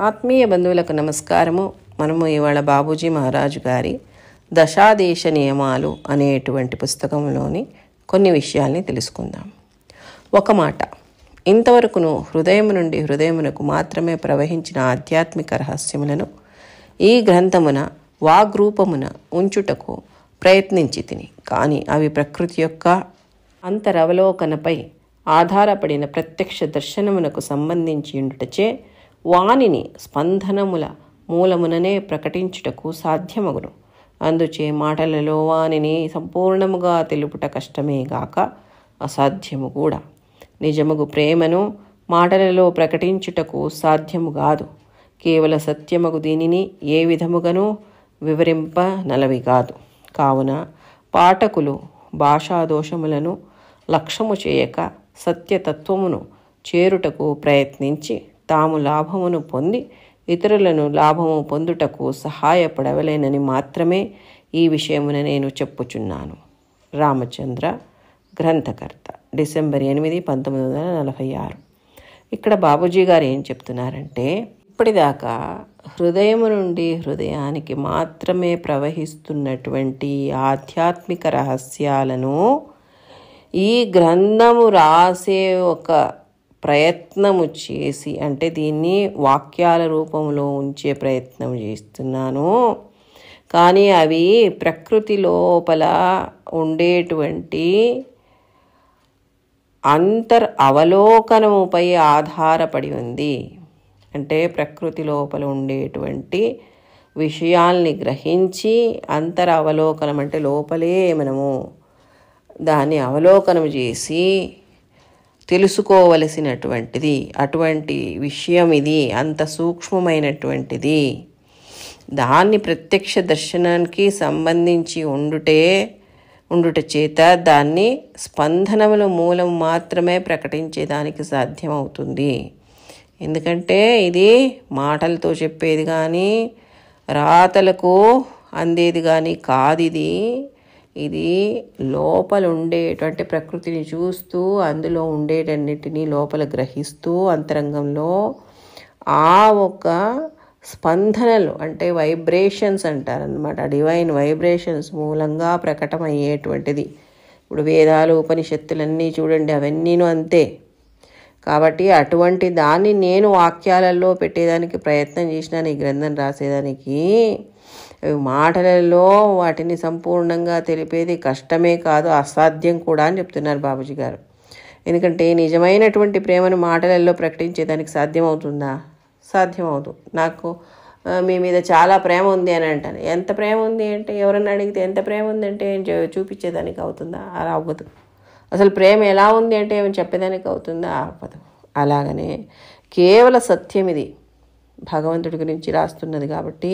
ఆత్మీయ బంధువులకు నమస్కారము. మనము ఇవాళ బాబూజీ మహారాజు గారి దశాదేశ నియమాలు అనేటువంటి పుస్తకంలోని కొన్ని విషయాల్ని తెలుసుకుందాం. ఒక మాట, ఇంతవరకును హృదయం నుండి హృదయమునకు మాత్రమే ప్రవహించిన ఆధ్యాత్మిక రహస్యములను ఈ గ్రంథమున వాగ్రూపమున ఉంచుటకు ప్రయత్నించి తిని, కానీ అవి ప్రకృతి యొక్క అంతరవలోకనపై ఆధారపడిన ప్రత్యక్ష దర్శనమునకు సంబంధించి ఉండుటచే వానిని స్పందనముల మూలముననే ప్రకటించుటకు సాధ్యమగును. అందుచే మాటలలో వానిని సంపూర్ణముగా తెలుపుట కష్టమే గాక అసాధ్యము కూడా. నిజముగు ప్రేమను మాటలలో ప్రకటించుటకు సాధ్యము కాదు. కేవల సత్యమగు దీనిని ఏ విధముగానూ వివరింప నలవి కాదు. కావున పాఠకులు భాషాదోషములను లక్ష్యము చేయక సత్యతత్వమును చేరుటకు ప్రయత్నించి తాము లాభమును పొంది ఇతరులను లాభము పొందుటకు సహాయపడవలేనని మాత్రమే ఈ విషయమున నేను చెప్పుచున్నాను. రామచంద్ర, గ్రంథకర్త, డిసెంబర్ 8, 1946. ఇక్కడ బాబూజీ గారు ఏం చెప్తున్నారంటే, ఇప్పటిదాకా హృదయము నుండి హృదయానికి మాత్రమే ప్రవహిస్తున్నటువంటి ఆధ్యాత్మిక రహస్యాలను ఈ గ్రంథము రాసే ఒక ప్రయత్నము చేసి, అంటే దీన్ని వాక్యాల రూపంలో ఉంచే ప్రయత్నం చేస్తున్నాను. కానీ అవి ప్రకృతి లోపల ఉండేటువంటి అవలోకనముపై ఆధారపడి ఉంది. అంటే ప్రకృతి లోపల ఉండేటువంటి విషయాల్ని గ్రహించి అవలోకనం అంటే లోపలే మనము దాన్ని అవలోకనం చేసి తెలుసుకోవలసినటువంటిది. అటువంటి విషయం ఇది, అంత సూక్ష్మమైనటువంటిది. దాన్ని ప్రత్యక్ష దర్శనానికి సంబంధించి ఉండుట చేత దాన్ని స్పందనముల మూలం మాత్రమే ప్రకటించేదానికి సాధ్యమవుతుంది. ఎందుకంటే ఇది మాటలతో చెప్పేది కానీ రాతలకు అందేది కానీ కాదు. ఇది లోపల ఉండేటువంటి ప్రకృతిని చూస్తూ అందులో ఉండేటన్నిటినీ లోపల గ్రహిస్తూ అంతరంగంలో ఆ ఒక స్పందనలు అంటే వైబ్రేషన్స్ అంటారనమాట. డివైన్ వైబ్రేషన్స్ మూలంగా ప్రకటమయ్యేటువంటిది. ఇప్పుడు వేదాలు ఉపనిషత్తులన్నీ చూడండి, అవన్నీను అంతే. కాబట్టి అటువంటి దాన్ని నేను వాక్యాలలో పెట్టేదానికి ప్రయత్నం చేసినాను ఈ గ్రంథం రాసేదానికి. మాటలలో వాటిని సంపూర్ణంగా తెలిపేది కష్టమే కాదు, అసాధ్యం కూడా అని చెప్తున్నారు బాబూజీ గారు. ఎందుకంటే నిజమైనటువంటి ప్రేమను మాటలలో ప్రకటించేదానికి సాధ్యమవుతుందా? సాధ్యమవుతుంది. నాకు మీ మీద చాలా ప్రేమ ఉంది అని అంటాను. ఎంత ప్రేమ ఉంది అంటే, ఎవరన్నా అడిగితే ఎంత ప్రేమ ఉంది అంటే ఏం చూపించేదానికి అవుతుందా? అలా అవ్వదు. అసలు ప్రేమ ఎలా ఉంది అంటే ఏమైనా చెప్పేదానికి అవుతుందా? అవ్వదు. అలాగనే కేవల సత్యం ఇది, భగవంతుడి గురించి రాస్తున్నది కాబట్టి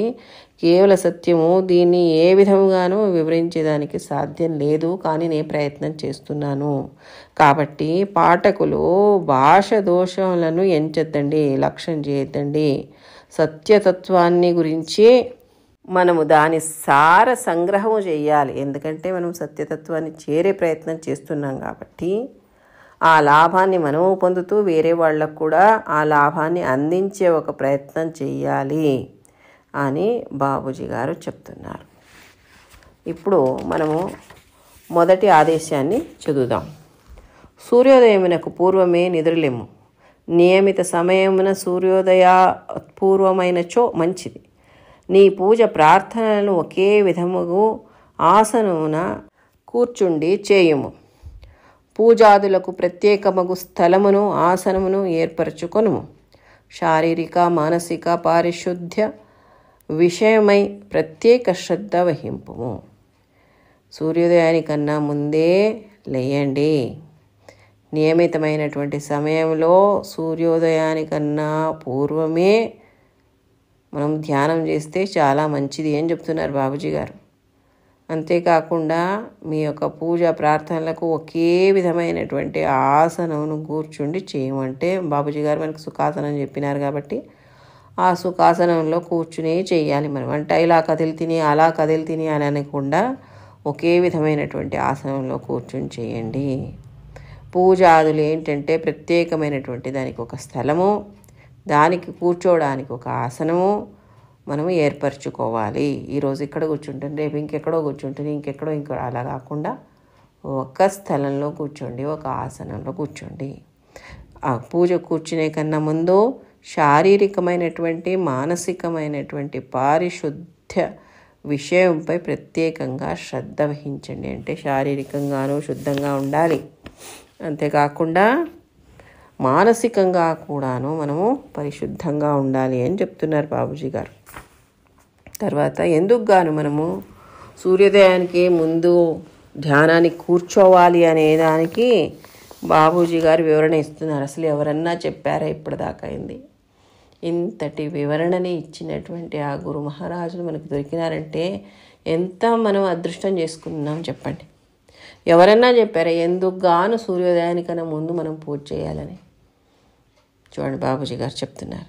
కేవల సత్యము. దీన్ని ఏ విధముగానూ వివరించేదానికి సాధ్యం లేదు, కానీ నేను ప్రయత్నం చేస్తున్నాను. కాబట్టి పాఠకులు భాష దోషాలను ఎంచొద్దండి, లక్ష్యం చేయొద్దండి. సత్యతత్వాన్ని గురించి మనము దాని సార సంగ్రహము చేయాలి. ఎందుకంటే మనం సత్యతత్వాన్ని చేరే ప్రయత్నం చేస్తున్నాం కాబట్టి ఆ లాభాన్ని మనము పొందుతూ వేరే వాళ్ళకు కూడా ఆ లాభాన్ని అందించే ఒక ప్రయత్నం చేయాలి అని బాబూజీ గారు చెప్తున్నారు. ఇప్పుడు మనము మొదటి ఆదేశాన్ని చదువుదాం. సూర్యోదయమునకు పూర్వమే నిద్రలేము. నియమిత సమయమున సూర్యోదయ పూర్వమైనచో మంచిది. నీ పూజ ప్రార్థనలను ఒకే విధముగు ఆసనమున కూర్చుండి చేయుము. పూజాదులకు ప్రత్యేకమగు స్థలమును ఆసనమును ఏర్పరచుకొనుము. శారీరక మానసిక పారిశుద్ధ్య విషయమై ప్రత్యేక శ్రద్ధ వహింపుము. సూర్యోదయానికన్నా ముందే లేయండి. నియమితమైనటువంటి సమయంలో సూర్యోదయానికన్నా పూర్వమే మనం ధ్యానం చేస్తే చాలా మంచిది అని చెప్తున్నారు బాబూజీ గారు. అంతేకాకుండా మీ యొక్క పూజ ప్రార్థనలకు ఒకే విధమైనటువంటి ఆసనమును కూర్చుండి చేయమంటే, బాబూజీ గారు మనకు సుఖాసనం చెప్పినారు కాబట్టి ఆ సుఖాసనంలో కూర్చునే చేయాలి మనం. అంటే ఇలా కదిలితిని అలా కదిలితిని అని అనకుండా ఒకే విధమైనటువంటి ఆసనంలో కూర్చుని చేయండి. పూజాదులు ఏంటంటే ప్రత్యేకమైనటువంటి దానికి ఒక స్థలము, దానికి కూర్చోవడానికి ఒక ఆసనము మనము ఏర్పరచుకోవాలి. ఈరోజు ఇక్కడ కూర్చుంటుంది, రేపు ఇంకెక్కడో కూర్చుంటుంది, ఇంకో అలా కాకుండా ఒక స్థలంలో కూర్చోండి, ఒక ఆసనంలో కూర్చోండి. ఆ పూజ కూర్చునే కన్నా ముందు శారీరకమైనటువంటి మానసికమైనటువంటి పారిశుద్ధ విషయంపై ప్రత్యేకంగా శ్రద్ధ వహించండి. అంటే శారీరకంగానూ శుద్ధంగా ఉండాలి, అంతేకాకుండా మానసికంగా కూడాను మనము పరిశుద్ధంగా ఉండాలి అని చెప్తున్నారు బాబూజీ గారు. తర్వాత ఎందుకు గాను మనము సూర్యోదయానికి ముందు ధ్యానానికి కూర్చోవాలి అనే దానికి బాబూజీ గారు వివరణ ఇస్తున్నారు. అసలు ఎవరన్నా చెప్పారా ఇప్పటిదాకా అయింది? ఇంతటి వివరణని ఇచ్చినటువంటి ఆ గురు మహారాజులు మనకు దొరికినారంటే ఎంత మనం అదృష్టం చేసుకున్నాం చెప్పండి. ఎవరన్నా చెప్పారా ఎందుకు గాను సూర్యోదయానికన్నా ముందు మనం పూజ చేయాలని? చూడండి, బాబూజీ గారు చెప్తున్నారు.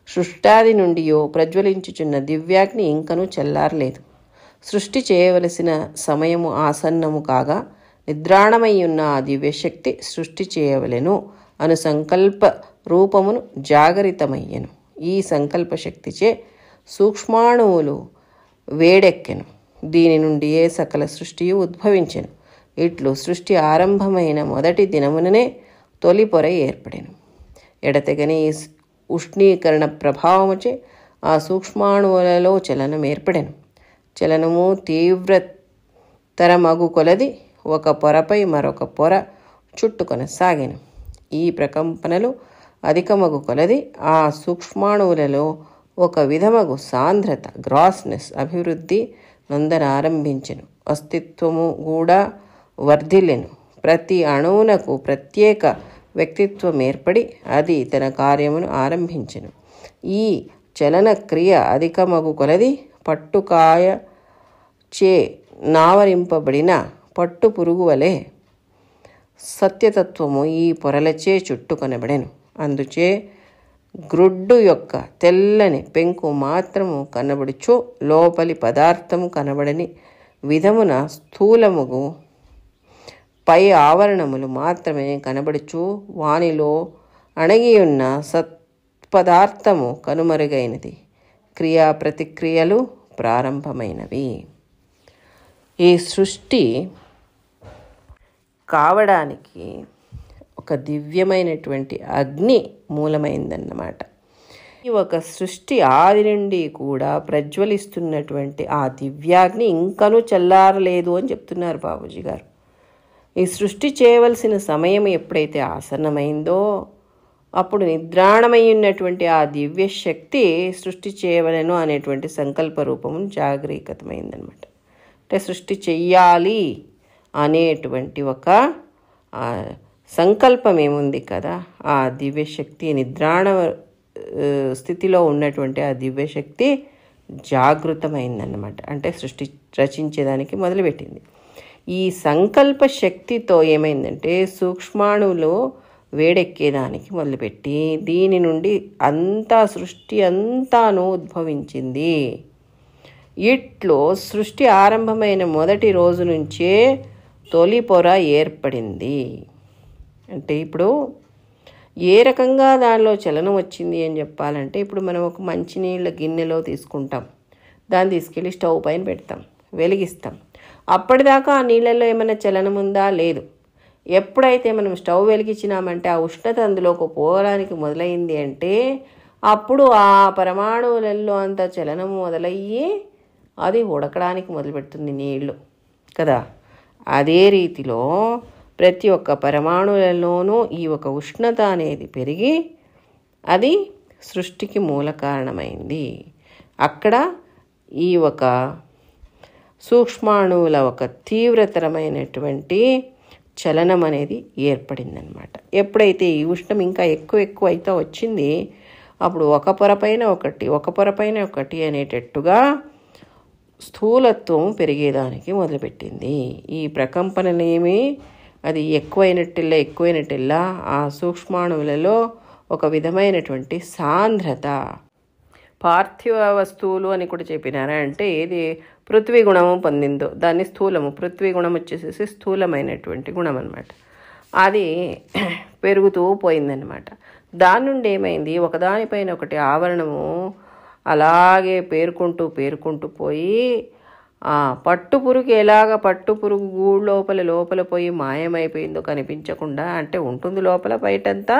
సృష్టాది నుండియో ప్రజ్వలించుచున్న దివ్యాగ్ని ఇంకనూ చల్లారలేదు. సృష్టి చేయవలసిన సమయము ఆసన్నము కాగా నిద్రాణమయ్యున్న ఆ దివ్యశక్తి సృష్టి చేయవలెను అను సంకల్ప రూపమును జాగరితమయ్యెను. ఈ సంకల్ప శక్తిచే సూక్ష్మాణువులు వేడెక్కెను. దీని నుండియే సకల సృష్టియు ఉద్భవించెను. ఇట్లు సృష్టి ఆరంభమైన మొదటి దినముననే తొలి పొర ఏర్పడెను. ఎడతెగని ఉష్ణీకరణ ప్రభావముచే ఆ సూక్ష్మాణువులలో చలనం ఏర్పడెను. చలనము తీవ్రతరమగు కొలది ఒక పొరపై మరొక పొర చుట్టుకొనసాగెను. ఈ ప్రకంపనలు అధికమగు కొలది ఆ సూక్ష్మాణువులలో ఒక విధమగు సాంద్రత గ్రాస్నెస్ అభివృద్ధి నొందనారంభించెను. అస్తిత్వము కూడా వర్ధిల్లెను. ప్రతి అణువునకు ప్రత్యేక వ్యక్తిత్వం ఏర్పడి అది తన కార్యమును ఆరంభించెను. ఈ చలన క్రియ అధికమగు కొలది పట్టుకాయ చే నావరింపబడిన పట్టు పురుగు వలె సత్యతత్వము ఈ పొరలచే చుట్టుకొనబడెను. అందుచే గ్రుడ్డు యొక్క తెల్లని పెంకు మాత్రము కనబడుచు లోపలి పదార్థము కనబడని విధమున స్థూలముగు పై ఆవరణములు మాత్రమే కనబడుచు వానిలో అణగియున్న సత్పదార్థము కనుమరుగైనది. క్రియా ప్రతిక్రియలు ప్రారంభమైనవి. ఈ సృష్టి కావడానికి ఒక దివ్యమైనటువంటి అగ్ని మూలమైందన్నమాట. ఈ ఒక సృష్టి ఆది నుండి కూడా ప్రజ్వలిస్తున్నటువంటి ఆ దివ్యాగ్ని ఇంకనూ చల్లారలేదు అని చెప్తున్నారు బాబూజీ గారు. ఈ సృష్టి చేయవలసిన సమయం ఎప్పుడైతే ఆసన్నమైందో అప్పుడు నిద్రాణమై ఉన్నటువంటి ఆ దివ్య శక్తి సృష్టి చేయవలెను అనేటువంటి సంకల్ప రూపము జాగరీకతమైందనమాట. అంటే సృష్టి చెయ్యాలి అనేటువంటి ఒక సంకల్పం ఏముంది కదా, ఆ దివ్యశక్తి నిద్రాణ స్థితిలో ఉన్నటువంటి ఆ దివ్యశక్తి జాగృతమైందన్నమాట. అంటే సృష్టి రచించేదానికి మొదలుపెట్టింది. ఈ సంకల్ప శక్తితో ఏమైందంటే సూక్ష్మాణువులు వేడెక్కేదానికి మొదలుపెట్టి దీని నుండి అంతా సృష్టి అంతాను ఉద్భవించింది. ఇట్లో సృష్టి ఆరంభమైన మొదటి రోజు నుంచే తొలి పొర ఏర్పడింది. అంటే ఇప్పుడు ఏ రకంగా దానిలో చలనం వచ్చింది అని చెప్పాలంటే, ఇప్పుడు మనం ఒక మంచినీళ్ళ గిన్నెలో తీసుకుంటాం, దాన్ని తీసుకెళ్ళి స్టవ్ పైన పెడతాం, వెలిగిస్తాం. అప్పటిదాకా ఆ నీళ్ళల్లో ఏమైనా చలనం ఉందా? లేదు. ఎప్పుడైతే మనం స్టవ్ వెలిగించినామంటే ఆ ఉష్ణత అందులోకి పోవడానికి మొదలైంది అంటే అప్పుడు ఆ పరమాణువులలో అంత చలనం మొదలయ్యి అది ఉడకడానికి మొదలుపెడుతుంది నీళ్ళు కదా. అదే రీతిలో ప్రతి ఒక్క పరమాణువులలోనూ ఈ ఒక ఉష్ణత అనేది పెరిగి అది సృష్టికి మూల కారణమైంది. అక్కడ ఈ ఒక సూక్ష్మాణువుల ఒక తీవ్రతరమైనటువంటి చలనం అనేది ఏర్పడిందనమాట. ఎప్పుడైతే ఈ ఉష్ణం ఇంకా ఎక్కువ అయితే వచ్చింది, అప్పుడు ఒక పొరపైన ఒకటి అనేటట్టుగా స్థూలత్వం పెరిగేదానికి మొదలుపెట్టింది. ఈ ప్రకంపనలేమి అది ఎక్కువైనట్టెల్లా ఆ సూక్ష్మాణువులలో ఒక విధమైనటువంటి సాంద్రత, పార్థివ వస్తువులు అని కూడా చెప్పినారా అంటే ఏది పృథ్వీ గుణము పొందిందో దాన్ని స్థూలము, పృథ్వీ గుణం వచ్చేసేసి స్థూలమైనటువంటి గుణం అనమాట. అది పెరుగుతూ పోయిందనమాట. దాని నుండి ఏమైంది, ఒకదానిపైన ఒకటి ఆవరణము అలాగే పేరుకుంటూ పోయి పట్టుపురుగు ఎలాగ పట్టుపురుగు గూడు లోపల పోయి మాయమైపోయిందో కనిపించకుండా, అంటే ఉంటుంది లోపల, బయటంతా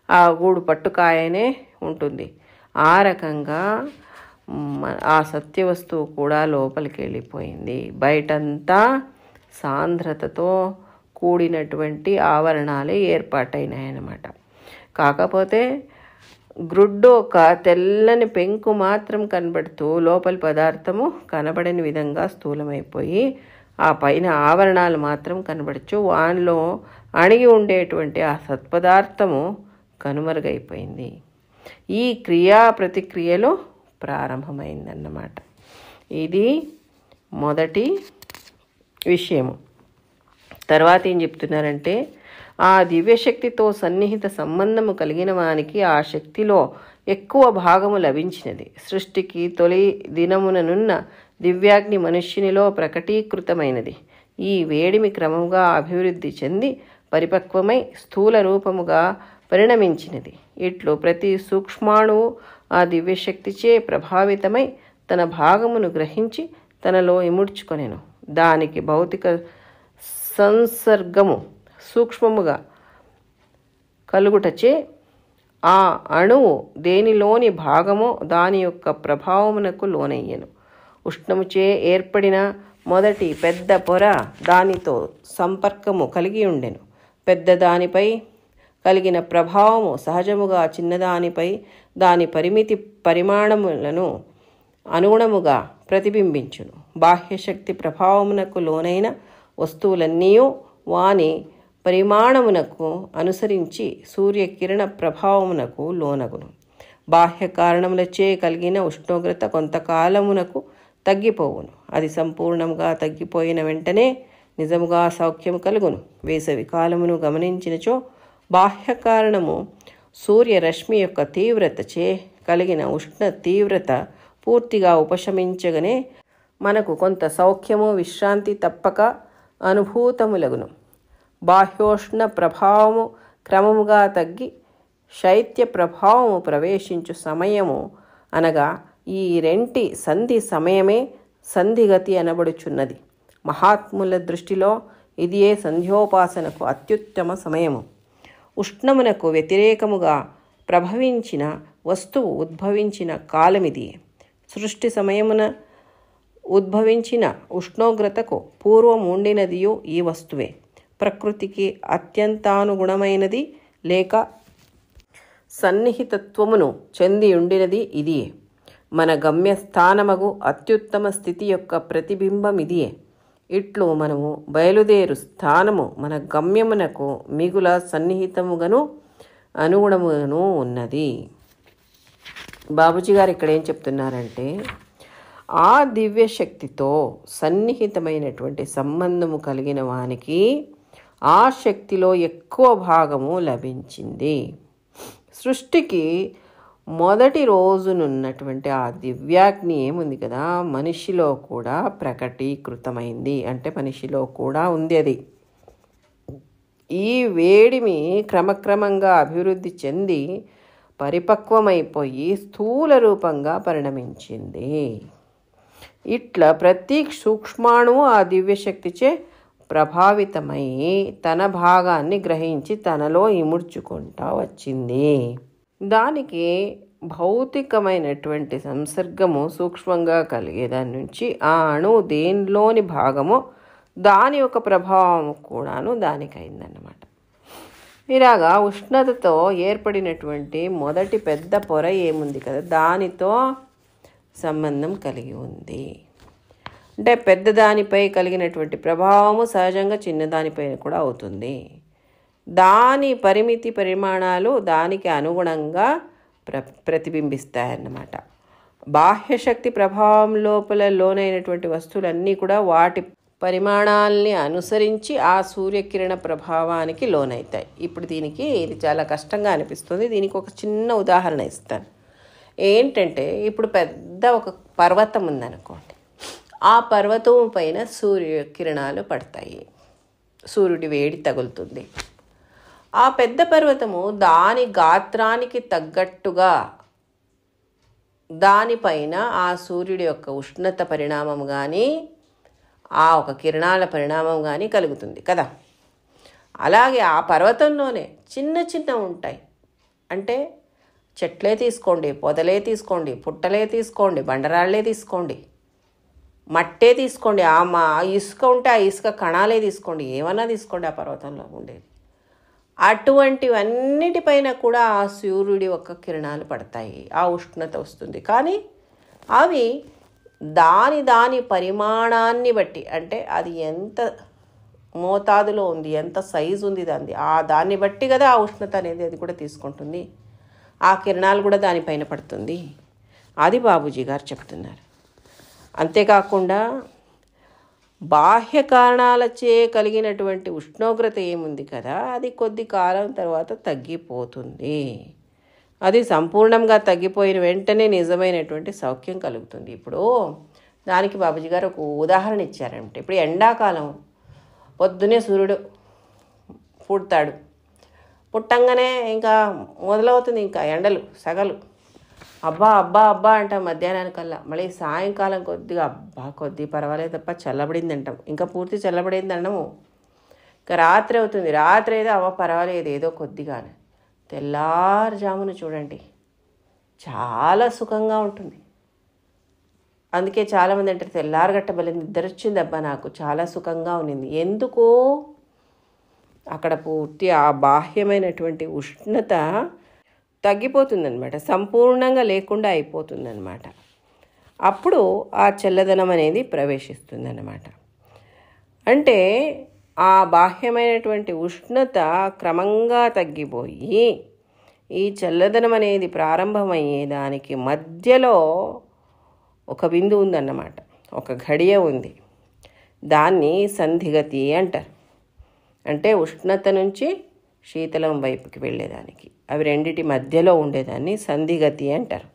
ఆ గూడు పట్టుకాయనే ఉంటుంది. ఆ రకంగా ఆ సత్యవస్తువు కూడా లోపలికి వెళ్ళిపోయింది. బయటంతా సాంద్రతతో కూడినటువంటి ఆవరణాలే ఏర్పాటైనాయన్నమాట. కాకపోతే గ్రుడ్డు ఒక తెల్లని పెంకు మాత్రం కనబడుతూ లోపలి పదార్థము కనబడని విధంగా స్థూలమైపోయి, ఆ పైన ఆవరణాలు మాత్రం కనబడచ్చు. వానిలో అణిగి ఉండేటువంటి ఆ సత్పదార్థము కనుమరుగైపోయింది. ఈ క్రియా ప్రతిక్రియలో ప్రారంభమైందన్నమాట. ఇది మొదటి విషయము. తర్వాత ఏం చెప్తున్నారంటే, ఆ దివ్యశక్తితో సన్నిహిత సంబంధము కలిగిన వానికి ఆ శక్తిలో ఎక్కువ భాగము లభించినది. సృష్టికి తొలి దినముననున్న దివ్యాగ్ని మనుష్యునిలో ప్రకటీకృతమైనది. ఈ వేడిమి క్రమముగా అభివృద్ధి చెంది పరిపక్వమై స్థూల రూపముగా పరిణమించినది. ఇట్లు ప్రతి సూక్ష్మాణువు ఆ దివ్యశక్తిచే ప్రభావితమై తన భాగమును గ్రహించి తనలో ఇముడ్చుకొనెను. దానికి భౌతిక సంసర్గము సూక్ష్మముగా కలుగుటచే ఆ అణువు దేనిలోని భాగమో దాని యొక్క ప్రభావమునకు లోనయ్యెను. ఉష్ణముచే ఏర్పడిన మొదటి పెద్ద పొర దానితో సంపర్కము కలిగి ఉండెను. పెద్ద దానిపై కలిగిన ప్రభావము సహజముగా చిన్నదానిపై దాని పరిమాణములను అనుగుణముగా ప్రతిబింబించును. బాహ్యశక్తి ప్రభావమునకు లోనైన వస్తువులన్నీ వాని పరిమాణమునకు అనుసరించి సూర్యకిరణ ప్రభావమునకు లోనగును. బాహ్య కారణములచే కలిగిన ఉష్ణోగ్రత కొంతకాలమునకు తగ్గిపోవును. అది సంపూర్ణంగా తగ్గిపోయిన వెంటనే నిజముగా సౌఖ్యము కలుగును. వేసవి కాలమును గమనించినచో బాహ్య కారణము సూర్యరశ్మి యొక్క తీవ్రతచే కలిగిన ఉష్ణ తీవ్రత పూర్తిగా ఉపశమించగానే మనకు కొంత సౌఖ్యము విశ్రాంతి తప్పక అనుభూతములగును. బాహ్యోష్ణ ప్రభావము క్రమముగా తగ్గి శైత్య ప్రభావము ప్రవేశించు సమయము అనగా ఈ రెంటి సంధి సమయమే సంధిగతి అనబడుచున్నది. మహాత్ముల దృష్టిలో ఇదియే సంధ్యోపాసనకు అత్యుత్తమ సమయము. ఉష్ణమునకు వ్యతిరేకముగా ప్రభవించిన వస్తువు ఉద్భవించిన కాలమిది. సృష్టి సమయమున ఉద్భవించిన ఉష్ణోగ్రతకు పూర్వం ఉండినదియు ఈ వస్తువే. ప్రకృతికి అత్యంతానుగుణమైనది లేక సన్నిహితత్వమును చెంది ఉండినది ఇదియే. మన గమ్యస్థానమగు అత్యుత్తమ స్థితి యొక్క ప్రతిబింబం ఇదియే. ఇట్లు మనము బయలుదేరు స్థానము మన గమ్యమునకు మిగుల సన్నిహితముగాను అనుగుణముగాను ఉన్నది. బాబూజీ గారు ఇక్కడ ఏం చెప్తున్నారంటే, ఆ దివ్యశక్తితో సన్నిహితమైనటువంటి సంబంధము కలిగిన వానికి ఆ శక్తిలో ఎక్కువ భాగము లభించింది. సృష్టికి మొదటి రోజునున్నటువంటి ఆ దివ్యాగ్ని ఏముంది కదా, మనిషిలో కూడా ప్రకటీకృతమైంది. అంటే మనిషిలో కూడా ఉంది అది. ఈ వేడిమి క్రమక్రమంగా అభివృద్ధి చెంది పరిపక్వమైపోయి స్థూల రూపంగా పరిణమించింది. ఇట్లా ప్రతి సూక్ష్మాణువు ఆ దివ్యశక్తిచే ప్రభావితమై తన భాగాన్ని గ్రహించి తనలో ఇముడ్చుకుంటా వచ్చింది. దానికి భౌతికమైనటువంటి సంసర్గము సూక్ష్మంగా కలిగేదాని నుంచి ఆ అణువు దేనిలోని భాగమో దాని యొక్క ప్రభావం కూడాను దానికి అయిందన్నమాట. ఇలాగా ఉష్ణతతో ఏర్పడినటువంటి మొదటి పెద్ద పొర ఏముంది కదా, దానితో సంబంధం కలిగి ఉంది. అంటే పెద్ద దానిపై కలిగినటువంటి ప్రభావము సహజంగా చిన్నదానిపైన కూడా అవుతుంది. దాని పరిమితి పరిమాణాలు దానికి అనుగుణంగా ప్రతిబింబిస్తాయన్నమాట. బాహ్యశక్తి ప్రభావం లోనైనటువంటి వస్తువులన్నీ కూడా వాటి పరిమాణాలని అనుసరించి ఆ సూర్యకిరణ ప్రభావానికి లోనవుతాయి. ఇప్పుడు ఇది చాలా కష్టంగా అనిపిస్తుంది. దీనికి ఒక చిన్న ఉదాహరణ ఇస్తాను. ఏంటంటే, ఇప్పుడు పెద్ద ఒక పర్వతం ఉందనుకోండి. ఆ పర్వతం పైన సూర్యకిరణాలు పడతాయి, సూర్యుడి వేడి తగులుతుంది. ఆ పెద్ద పర్వతము దాని గాత్రానికి తగ్గట్టుగా దానిపైన ఆ సూర్యుడి యొక్క ఉష్ణత పరిణామం కానీ ఆ ఒక కిరణాల పరిణామం కానీ కలుగుతుంది కదా. అలాగే ఆ పర్వతంలోనే చిన్న చిన్న ఉంటాయి. అంటే చెట్లే తీసుకోండి, పొదలే తీసుకోండి, పుట్టలే తీసుకోండి, బండరాళ్లే తీసుకోండి, మట్టే తీసుకోండి, ఇసుక ఉంటే ఆ ఇసుక కణాలే తీసుకోండి, ఏమన్నా తీసుకోండి ఆ పర్వతంలో ఉండేది. అటువంటివన్నిటిపైన కూడా ఆ సూర్యుడి యొక్క కిరణాలు పడతాయి, ఆ ఉష్ణత వస్తుంది. కానీ అవి దాని పరిమాణాన్ని బట్టి, అంటే అది ఎంత మోతాదులో ఉంది, ఎంత సైజు ఉంది దాన్ని బట్టి కదా ఆ ఉష్ణత అనేది అది కూడా తీసుకుంటుంది, ఆ కిరణాలు కూడా దానిపైన పడుతుంది. అది బాబూజీ గారు చెప్తున్నారు. అంతేకాకుండా బాహ్య కారణాలచే కలిగినటువంటి ఉష్ణోగ్రత ఏముంది కదా, అది కొద్ది కాలం తర్వాత తగ్గిపోతుంది. అది సంపూర్ణంగా తగ్గిపోయిన వెంటనే నిజమైనటువంటి సౌఖ్యం కలుగుతుంది. ఇప్పుడు దానికి బాబూజీ గారు ఒక ఉదాహరణ ఇచ్చారంటే, ఇప్పుడు ఎండాకాలం పొద్దునే సూర్యుడు పుడతాడు, పుట్టంగానే ఇంకా మొదలవుతుంది ఇంకా ఎండలు సగలు, అబ్బా అబ్బా అబ్బా అంటాం మధ్యాహ్నానికల్లా. మళ్ళీ సాయంకాలం కొద్ది పర్వాలేదు తప్ప చల్లబడింది అంటాం, ఇంకా పూర్తి చల్లబడింది అనము. ఇంకా రాత్రి అవుతుంది, రాత్రి అయితే పర్వాలేదు ఏదో కొద్దిగానే. తెల్లారుజామున చూడండి చాలా సుఖంగా ఉంటుంది. అందుకే చాలామంది అంటారు తెల్లారగట్ట భలే నిద్ర వచ్చింది అబ్బా నాకు, చాలా సుఖంగా ఉన్నింది. ఎందుకు? అక్కడ పూర్తి ఆ బాహ్యమైనటువంటి ఉష్ణత తగ్గిపోతుందన్నమాట, సంపూర్ణంగా లేకుండా అయిపోతుందన్నమాట. అప్పుడు ఆ చల్లదనం అనేది ప్రవేశిస్తుందన్నమాట. అంటే ఆ బాహ్యమైనటువంటి ఉష్ణత క్రమంగా తగ్గిపోయి ఈ చల్లదనం అనేది ప్రారంభమయ్యేదానికి మధ్యలో ఒక బిందువు ఉందన్నమాట, ఒక ఘడియ ఉంది. దాన్ని సంధిగతి అంటారు. అంటే ఉష్ణత నుంచి శీతలం వైపుకి వెళ్ళేదానికి, అవి రెండిటి మధ్యలో ఉండేదాన్ని సంధిగతి అంటారు.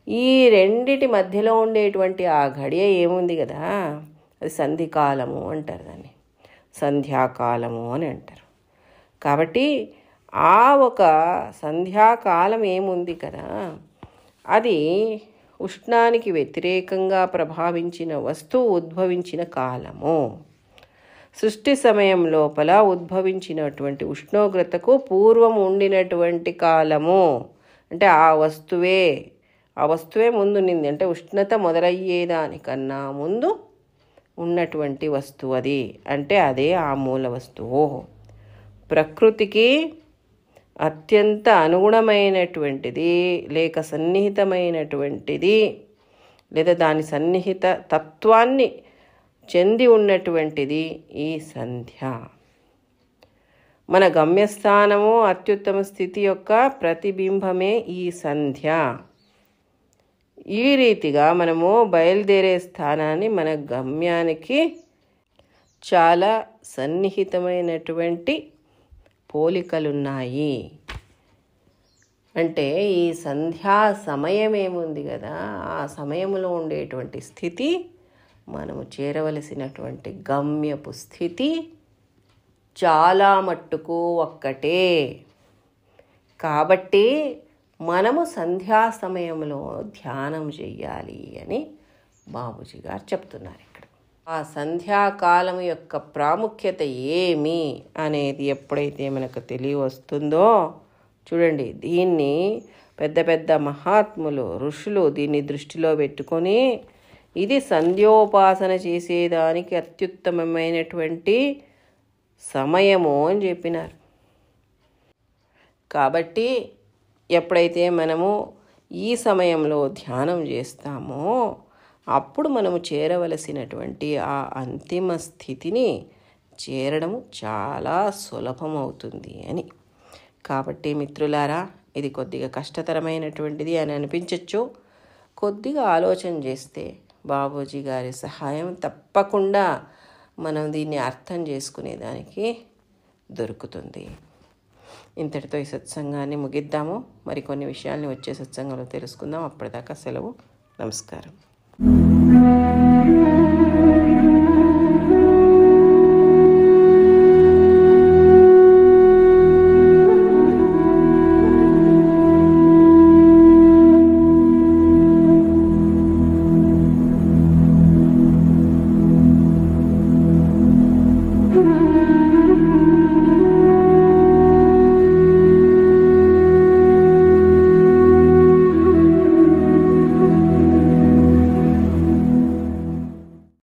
ఈ రెండిటి మధ్యలో ఉండేటువంటి ఆ ఘడియ ఏముంది కదా, అది సంధికాలము అంటారు, దాన్ని సంధ్యాకాలము అని అంటారు. కాబట్టి ఆ ఒక సంధ్యాకాలం ఏముంది కదా, అది ఉష్ణానికి వ్యతిరేకంగా ప్రభావించిన వస్తువు ఉద్భవించిన కాలము. సృష్టి సమయం లోపల ఉద్భవించినటువంటి ఉష్ణోగ్రతకు పూర్వం ఉండినటువంటి కాలము. అంటే ఆ వస్తువే ముందుండింది, అంటే ఉష్ణత మొదలయ్యేదానికన్నా ముందు ఉన్నటువంటి వస్తువు అది. అంటే అదే ఆ మూల వస్తువు. ప్రకృతికి అత్యంత అనుగుణమైనటువంటిది లేక సన్నిహితమైనటువంటిది, లేదా దాని సన్నిహిత తత్వాన్ని చెంది ఉన్నటువంటిది ఈ సంధ్య. మన గమ్యస్థానము అత్యుత్తమ స్థితి యొక్క ప్రతిబింబమే ఈ సంధ్య. ఈ రీతిగా మనము బయలుదేరే స్థానాన్ని మన గమ్యానికి చాలా సన్నిహితమైనటువంటి పోలికలున్నాయి. అంటే ఈ సంధ్యా సమయం ఏముంది కదా, ఆ సమయంలో ఉండేటువంటి స్థితి మనము చేరవలసినటువంటి గమ్యపు స్థితి చాలా మట్టుకు ఒక్కటే. కాబట్టి మనము సంధ్యా సమయంలో ధ్యానం చెయ్యాలి అని బాబూజీ గారు చెప్తున్నారు ఇక్కడ. ఆ సంధ్యాకాలం యొక్క ప్రాముఖ్యత ఏమి అనేది ఎప్పుడైతే మనకు తెలియవస్తుందో, చూడండి దీన్ని పెద్ద పెద్ద మహాత్ములు ఋషులు దీన్ని దృష్టిలో పెట్టుకొని ఇది సంధ్యోపాసన చేసేదానికి అత్యుత్తమమైనటువంటి సమయము అని చెప్పినారు. కాబట్టి ఎప్పుడైతే మనము ఈ సమయంలో ధ్యానం చేస్తామో అప్పుడు మనము చేరవలసినటువంటి ఆ అంతిమ స్థితిని చేరడము చాలా సులభమవుతుంది అని. కాబట్టి మిత్రులారా, ఇది కొద్దిగా కష్టతరమైనటువంటిది అని అనిపించవచ్చు. కొద్దిగా ఆలోచన చేస్తే బాబూజీ గారి సహాయం తప్పకుండా మనం దీన్ని అర్థం చేసుకునేదానికి దొరుకుతుంది. ఇంతటితో ఈ సత్సంగాన్ని ముగిద్దాము. మరికొన్ని విషయాల్ని వచ్చే సత్సంగంలో తెలుసుకుందాం. అప్పటిదాకా సెలవు. నమస్కారం.